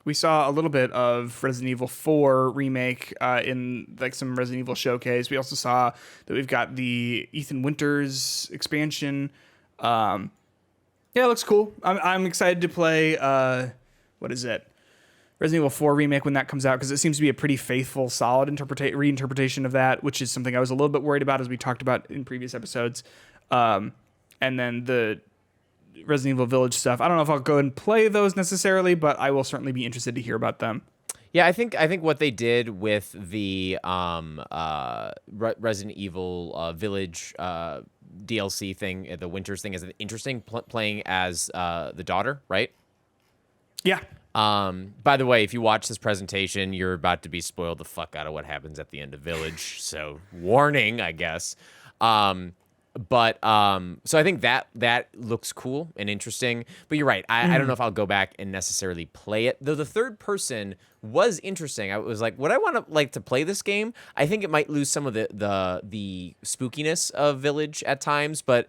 we saw a little bit of Resident Evil 4 remake in like some Resident Evil showcase. We also saw that we've got the Ethan Winters expansion. Yeah, it looks cool. I'm excited to play. What is it? Resident Evil 4 remake when that comes out, because it seems to be a pretty faithful, solid reinterpretation of that, which is something I was a little bit worried about, as we talked about in previous episodes. And then the Resident Evil Village stuff, I don't know if I'll go and play those necessarily, but I will certainly be interested to hear about them. Yeah, I think what they did with the Resident Evil Village DLC thing, the Winters thing, is interesting. Playing as the daughter, right? Yeah. By the way, if you watch this presentation, you're about to be spoiled the fuck out of what happens at the end of Village. So warning, I guess. But so I think that looks cool and interesting. But you're right. I don't know if I'll go back and necessarily play it. Though the third person was interesting. I was like, would I want to play this game? I think it might lose some of the spookiness of Village at times, but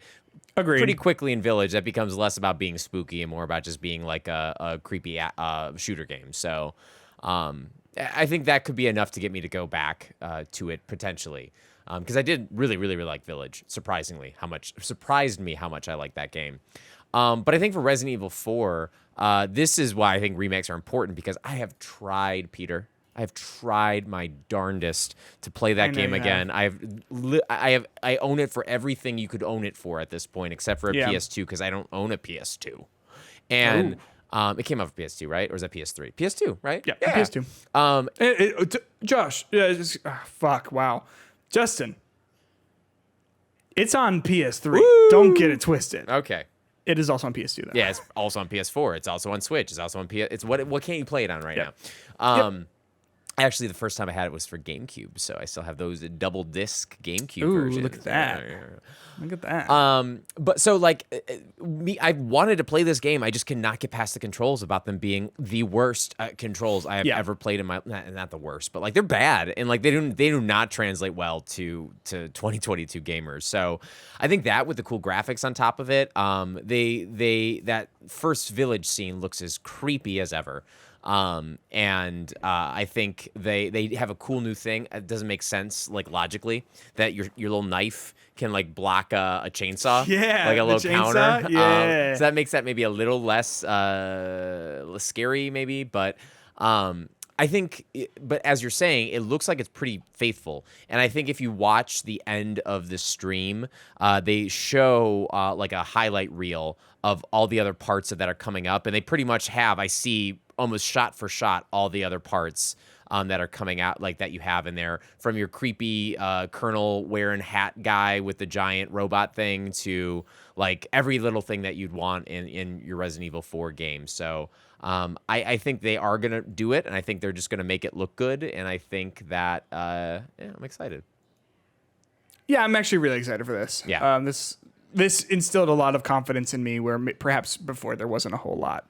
agreed. Pretty quickly in Village, that becomes less about being spooky and more about just being like a creepy shooter game. So I think that could be enough to get me to go back to it potentially. Because I did really, really, really like Village. Surprised me how much I like that game. But I think for Resident Evil 4, this is why I think remakes are important, because I have tried, Peter. I have tried my darndest to play that game again. I own it for everything you could own it for at this point, except for a PS2, because I don't own a PS2. And it came out for PS2, right? Or is that PS3? PS2, right? Yeah. PS2. Josh, fuck, wow. Justin, it's on PS3. Woo! Don't get it twisted. Okay. It is also on PS2, though. Yeah, it's also on PS4. It's also on Switch. It's also on PS. It's what can't you play it on right now? Actually, the first time I had it was for GameCube, so I still have those double disc GameCube versions. Look at that. Look at that. But so I wanted to play this game. I just cannot get past the controls, about them being the worst controls I have ever played in my, not the worst, but they're bad. And they do not translate well to 2022 gamers. So I think that with the cool graphics on top of it, that first Village scene looks as creepy as ever. And I think they have a cool new thing. It doesn't make sense logically that your little knife can block a chainsaw, like a little counter. Yeah. So that makes that maybe a little less scary, maybe. But I think, but as you're saying, it looks like it's pretty faithful. And I think if you watch the end of the stream, they show a highlight reel of all the other parts that are coming up, and they pretty much have, I see, almost shot for shot all the other parts that are coming out, that you have in there, from your creepy Colonel wearing hat guy with the giant robot thing to every little thing that you'd want in your Resident Evil 4 game. So I think they are going to do it, and I think they're just going to make it look good, and I think that I'm excited. Yeah, I'm actually really excited for this. Yeah. This instilled a lot of confidence in me where perhaps before there wasn't a whole lot.